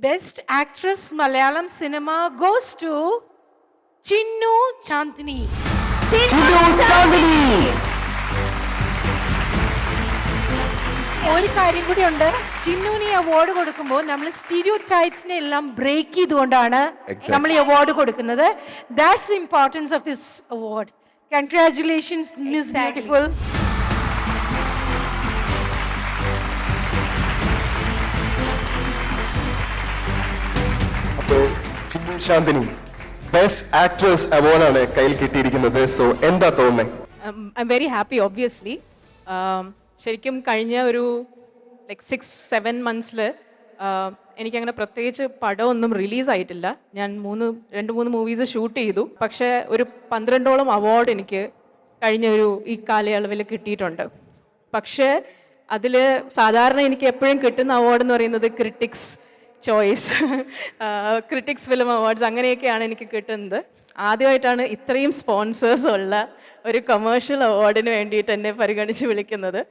Best Actress Malayalam Cinema goes to Chinnu Chandni. Chinnu Chandni. ഒരു കാര്യം കൂടി ഉണ്ട്, ചിന്നുവിന് ഈ അവാർഡ് കൊടുക്കുമ്പോൾ നമ്മൾ സ്റ്റീരിയോ ടൈപ്സിനെ എല്ലാം ബ്രേക്ക് ചെയ്തുകൊണ്ടാണ് നമ്മൾ ഈ അവാർഡ് കൊടുക്കുന്നത്. That's the importance of this award. Congratulations miss beautiful. അപ്പോൾ ചിന്നു ശാന്തിനി ബെസ്റ്റ് ആക്ട്രസ് അവാർഡാണ് കയ്യിൽ കിട്ടിയിരിക്കുന്നത്. സോ എന്താ തോന്നുന്നത്? I am very happy obviously. ശരിക്കും കഴിഞ്ഞ ഒരു 6-7 മന്ത്സിൽ എനിക്കങ്ങനെ പ്രത്യേകിച്ച് പടമൊന്നും റിലീസായിട്ടില്ല. ഞാൻ 2-3 മൂവീസ് ഷൂട്ട് ചെയ്തു. പക്ഷേ ഒരു 12ഓളം അവാർഡ് എനിക്ക് കഴിഞ്ഞ ഈ കാലയളവിൽ കിട്ടിയിട്ടുണ്ട്. പക്ഷേ അതിൽ സാധാരണ എനിക്ക് എപ്പോഴും കിട്ടുന്ന അവാർഡ് എന്ന് പറയുന്നത് critics choice, critics film awards അങ്ങനെയൊക്കെയാണ് എനിക്ക് കിട്ടുന്നത്. ആദ്യമായിട്ടാണ് ഇത്രയും സ്പോൺസേഴ്സ് ഉള്ള ഒരു കൊമേഴ്ഷ്യൽ അവാർഡിന് വേണ്ടിയിട്ട് എന്നെ പരിഗണിച്ച് വിളിക്കുന്നത്.